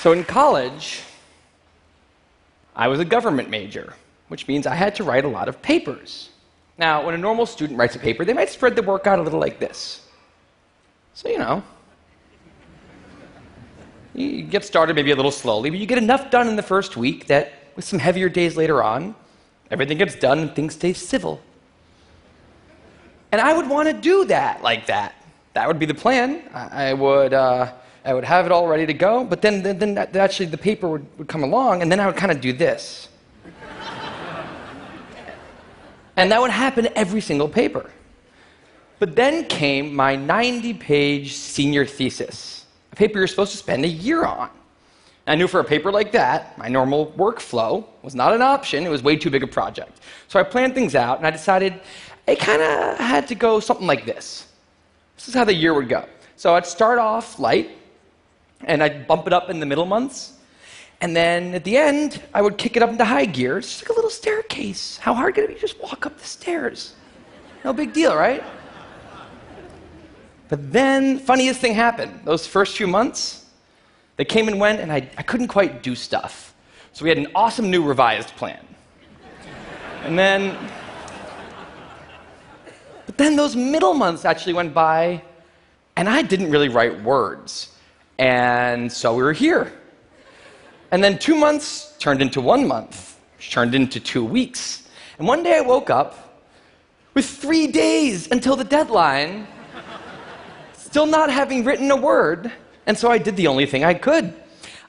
So in college, I was a government major, which means I had to write a lot of papers. Now, when a normal student writes a paper, they might spread the work out a little like this. So, you get started maybe a little slowly, but you get enough done in the first week that with some heavier days later on, everything gets done and things stay civil. And I would want to do that like that. That would be the plan. I would have it all ready to go, but then actually the paper would come along, and then I would kind of do this. And that would happen every single paper. But then came my 90-page senior thesis, a paper you're supposed to spend a year on. I knew for a paper like that, my normal workflow was not an option. It was way too big a project. So I planned things out, and I decided I kind of had to go something like this. This is how the year would go. So I'd start off light, and I'd bump it up in the middle months. And then at the end, I would kick it up into high gear. It's just like a little staircase. How hard could it be to just walk up the stairs? No big deal, right? But then, funniest thing happened. Those first few months, they came and went, and I couldn't quite do stuff. So we had an awesome new revised plan. But then those middle months actually went by, and I didn't really write words. And so we were here. And then 2 months turned into 1 month, which turned into 2 weeks. And one day I woke up with 3 days until the deadline, still not having written a word. And so I did the only thing I could.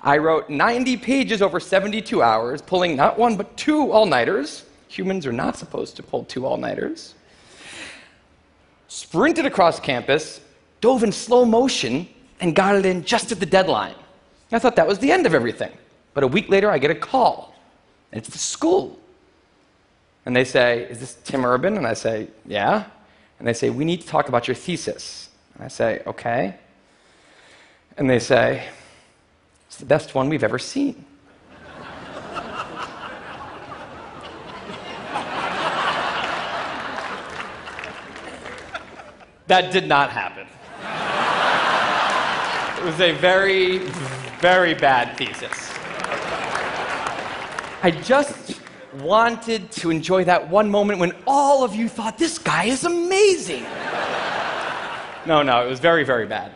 I wrote 90 pages over 72 hours, pulling not 1 but 2 all-nighters. Humans are not supposed to pull 2 all-nighters. Sprinted across campus, dove in slow motion, and got it in just at the deadline. I thought that was the end of everything. But a week later, I get a call. And it's the school. And they say, "Is this Tim Urban?" And I say, "Yeah." And they say, "We need to talk about your thesis." And I say, "Okay." And they say, "It's the best one we've ever seen." That did not happen. It was a very, very bad thesis. I just wanted to enjoy that one moment when all of you thought, "This guy is amazing." No, it was very, very bad.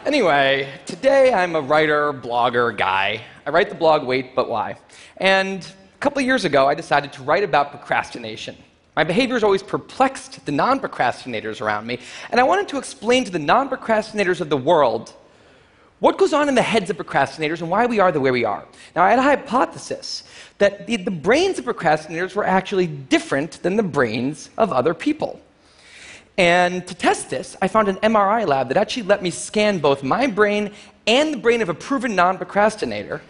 Anyway, today I'm a writer, blogger guy. I write the blog Wait, But Why? And a couple of years ago, I decided to write about procrastination. My behaviors always perplexed the non-procrastinators around me, and I wanted to explain to the non-procrastinators of the world what goes on in the heads of procrastinators and why we are the way we are. Now, I had a hypothesis that the brains of procrastinators were actually different than the brains of other people. And to test this, I found an MRI lab that actually let me scan both my brain and the brain of a proven non-procrastinator,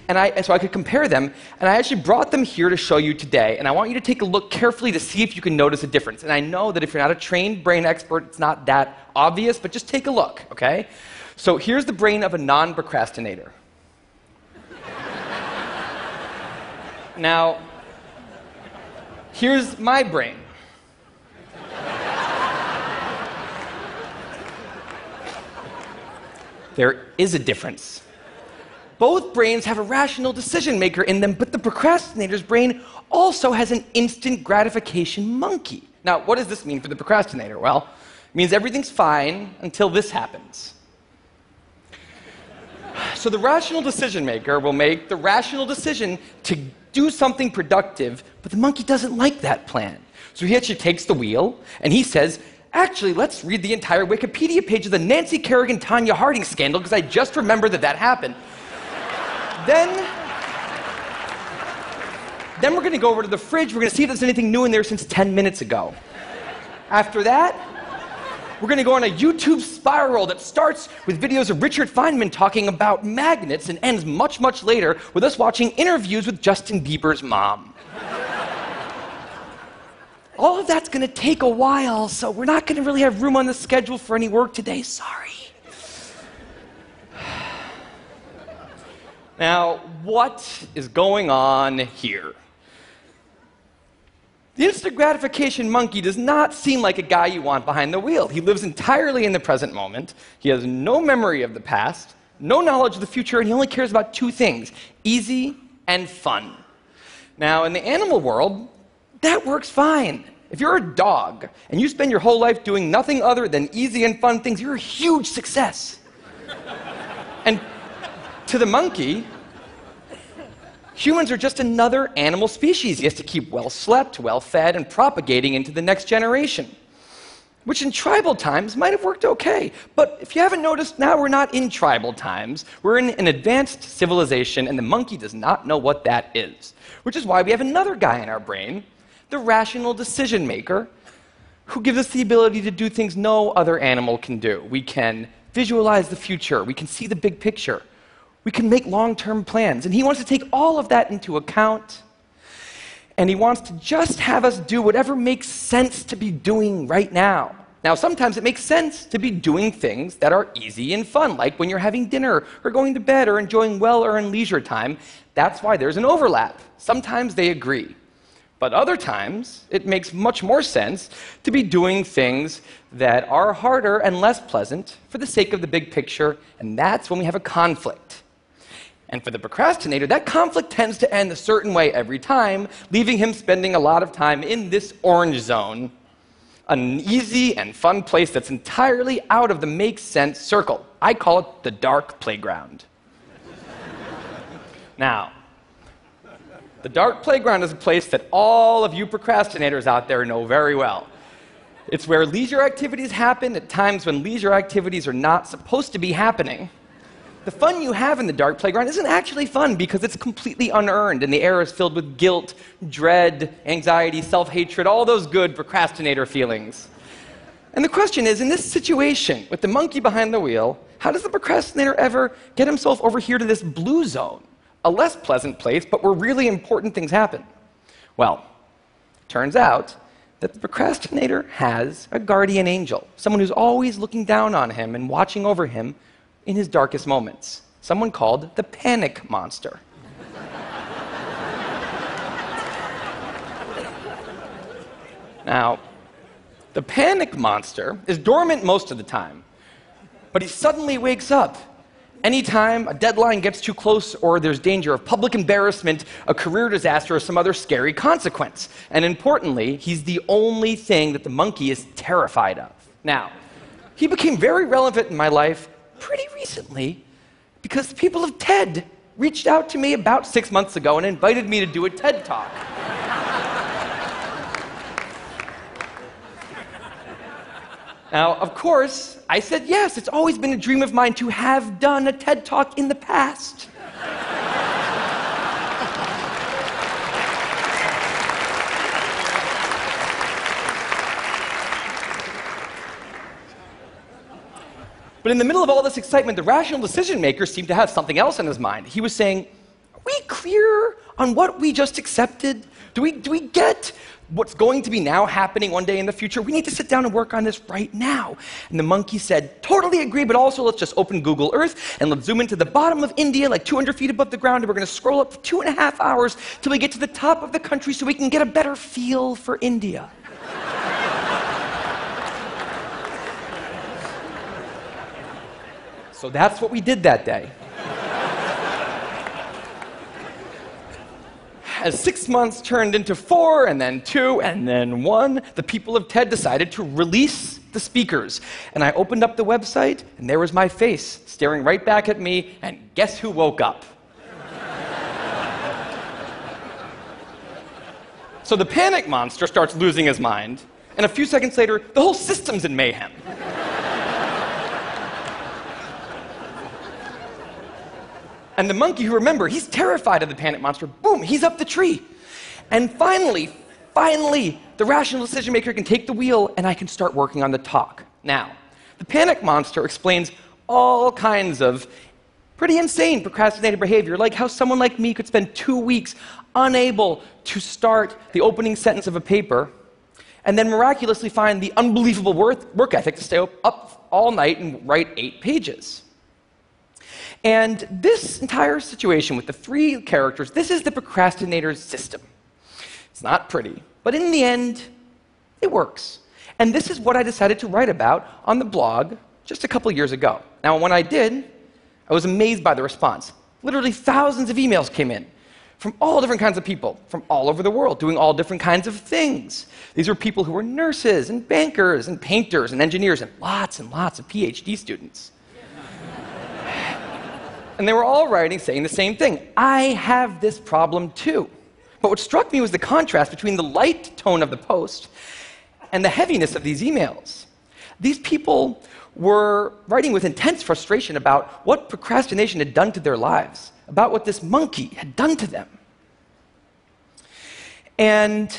so I could compare them, and I actually brought them here to show you today, and I want you to take a look carefully to see if you can notice a difference. And I know that if you're not a trained brain expert, it's not that obvious, but just take a look, okay? So here's the brain of a non-procrastinator. Now, here's my brain. There is a difference. Both brains have a rational decision maker in them, but the procrastinator's brain also has an instant gratification monkey. Now, what does this mean for the procrastinator? Well, it means everything's fine until this happens. So the rational decision maker will make the rational decision to do something productive, but the monkey doesn't like that plan. So he actually takes the wheel, and he says, "Actually, let's read the entire Wikipedia page of the Nancy Kerrigan-Tanya Harding scandal, because I just remembered that happened. Then we're going to go over to the fridge. We're going to see if there's anything new in there since 10 minutes ago. After that, we're going to go on a YouTube spiral that starts with videos of Richard Feynman talking about magnets and ends much, much later with us watching interviews with Justin Bieber's mom. All of that's going to take a while, so we're not going to really have room on the schedule for any work today. Sorry. Now, what is going on here? The instant gratification monkey does not seem like a guy you want behind the wheel. He lives entirely in the present moment. He has no memory of the past, no knowledge of the future, and he only cares about two things: easy and fun. Now, in the animal world, that works fine. If you're a dog and you spend your whole life doing nothing other than easy and fun things, you're a huge success. And to the monkey, humans are just another animal species he has to keep well slept, well fed, and propagating into the next generation, which in tribal times might have worked okay. But if you haven't noticed, now we're not in tribal times. We're in an advanced civilization, and the monkey does not know what that is, which is why we have another guy in our brain, the rational decision maker, who gives us the ability to do things no other animal can do. We can visualize the future. We can see the big picture. We can make long-term plans. And he wants to take all of that into account, and he wants to just have us do whatever makes sense to be doing right now. Now, sometimes it makes sense to be doing things that are easy and fun, like when you're having dinner or going to bed or enjoying well-earned leisure time. That's why there's an overlap. Sometimes they agree. But other times, it makes much more sense to be doing things that are harder and less pleasant for the sake of the big picture, and that's when we have a conflict. And for the procrastinator, that conflict tends to end a certain way every time, leaving him spending a lot of time in this orange zone, an easy and fun place that's entirely out of the makes sense circle. I call it the dark playground. Now, the dark playground is a place that all of you procrastinators out there know very well. It's where leisure activities happen at times when leisure activities are not supposed to be happening. The fun you have in the dark playground isn't actually fun because it's completely unearned, and the air is filled with guilt, dread, anxiety, self-hatred, all those good procrastinator feelings. And the question is, in this situation, with the monkey behind the wheel, how does the procrastinator ever get himself over here to this blue zone? A less pleasant place, but where really important things happen? Well, turns out that the procrastinator has a guardian angel, someone who's always looking down on him and watching over him in his darkest moments, someone called the panic monster. Now, the panic monster is dormant most of the time, but he suddenly wakes up anytime a deadline gets too close or there's danger of public embarrassment, a career disaster, or some other scary consequence. And importantly, he's the only thing that the monkey is terrified of. Now, he became very relevant in my life pretty recently because the people of TED reached out to me about 6 months ago and invited me to do a TED Talk. Now, of course, I said yes. It's always been a dream of mine to have done a TED Talk in the past. But in the middle of all this excitement, the rational decision maker seemed to have something else in his mind. He was saying, are we clear on what we just accepted? Do we get what's going to be now happening one day in the future? We need to sit down and work on this right now. And the monkey said, totally agree, but also let's just open Google Earth and let's zoom into the bottom of India, like 200 feet above the ground, and we're going to scroll up for 2.5 hours till we get to the top of the country so we can get a better feel for India. So that's what we did that day. As 6 months turned into 4, and then 2, and then 1, the people of TED decided to release the speakers. And I opened up the website, and there was my face staring right back at me, and guess who woke up? So the panic monster starts losing his mind, and a few seconds later, the whole system's in mayhem. And the monkey, who, remember, he's terrified of the panic monster, boom, he's up the tree. And finally, the rational decision maker can take the wheel and I can start working on the talk. Now, the panic monster explains all kinds of pretty insane procrastinating behavior, like how someone like me could spend 2 weeks unable to start the opening sentence of a paper and then miraculously find the unbelievable work ethic to stay up all night and write 8 pages. And this entire situation with the 3 characters, this is the procrastinator's system. It's not pretty, but in the end, it works. And this is what I decided to write about on the blog just a couple years ago. Now, when I did, I was amazed by the response. Literally thousands of emails came in from all different kinds of people, from all over the world, doing all different kinds of things. These were people who were nurses and bankers and painters and engineers and lots of PhD students. And they were all writing saying the same thing. I have this problem too. But what struck me was the contrast between the light tone of the post and the heaviness of these emails. These people were writing with intense frustration about what procrastination had done to their lives, about what this monkey had done to them. And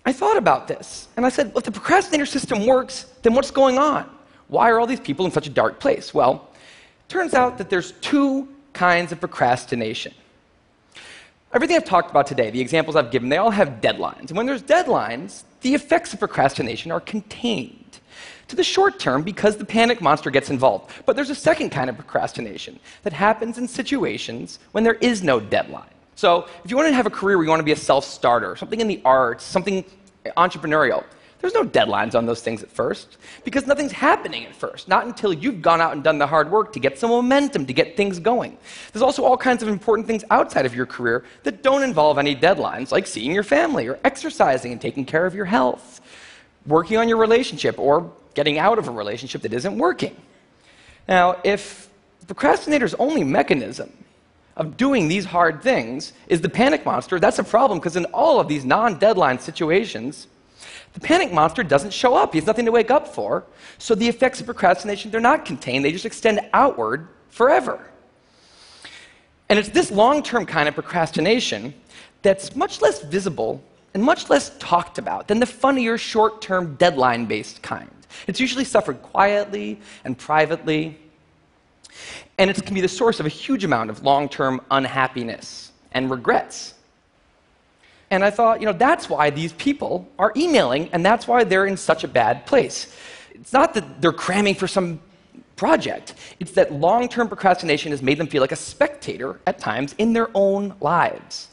I thought about this, and I said, well, if the procrastinator system works, then what's going on? Why are all these people in such a dark place? Well, it turns out that there's two kinds of procrastination. Everything I've talked about today, the examples I've given, they all have deadlines. And when there's deadlines, the effects of procrastination are contained to the short term because the panic monster gets involved. But there's a second kind of procrastination that happens in situations when there is no deadline. So if you want to have a career where you want to be a self-starter, something in the arts, something entrepreneurial, there's no deadlines on those things at first because nothing's happening at first, not until you've gone out and done the hard work to get some momentum, to get things going. There's also all kinds of important things outside of your career that don't involve any deadlines, like seeing your family or exercising and taking care of your health, working on your relationship or getting out of a relationship that isn't working. Now, if the procrastinator's only mechanism of doing these hard things is the panic monster, that's a problem because in all of these non-deadline situations, the panic monster doesn't show up. He has nothing to wake up for. So the effects of procrastination, they're not contained. They just extend outward forever. And it's this long-term kind of procrastination that's much less visible and much less talked about than the funnier, short-term, deadline-based kind. It's usually suffered quietly and privately. And it can be the source of a huge amount of long-term unhappiness and regrets. And I thought, that's why these people are emailing, and that's why they're in such a bad place. It's not that they're cramming for some project. It's that long-term procrastination has made them feel like a spectator at times in their own lives.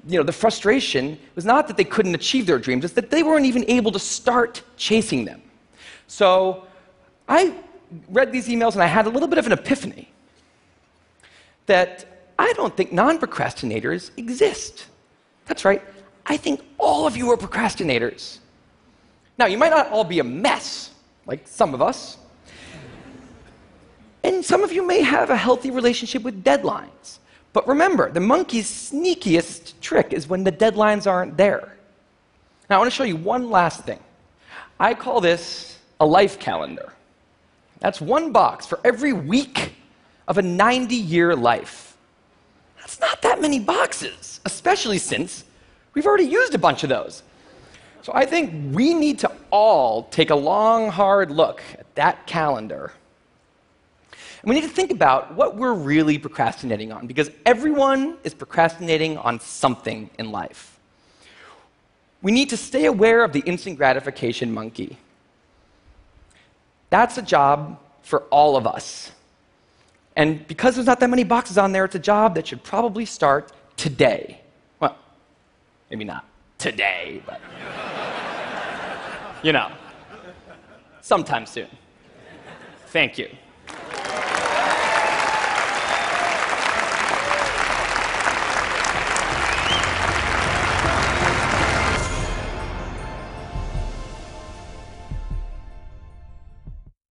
The frustration was not that they couldn't achieve their dreams, it's that they weren't even able to start chasing them. So I read these emails, and I had a little bit of an epiphany that I don't think non-procrastinators exist. That's right. I think all of you are procrastinators. Now, you might not all be a mess, like some of us. And some of you may have a healthy relationship with deadlines. But remember, the monkey's sneakiest trick is when the deadlines aren't there. Now, I want to show you one last thing. I call this a life calendar. That's one box for every week of a 90-year life. That's not that many boxes, especially since we've already used a bunch of those. So I think we need to all take a long, hard look at that calendar. And we need to think about what we're really procrastinating on, because everyone is procrastinating on something in life. We need to stay aware of the instant gratification monkey. That's a job for all of us. And because there's not that many boxes on there, it's a job that should probably start today. Well, maybe not today, but sometime soon. Thank you.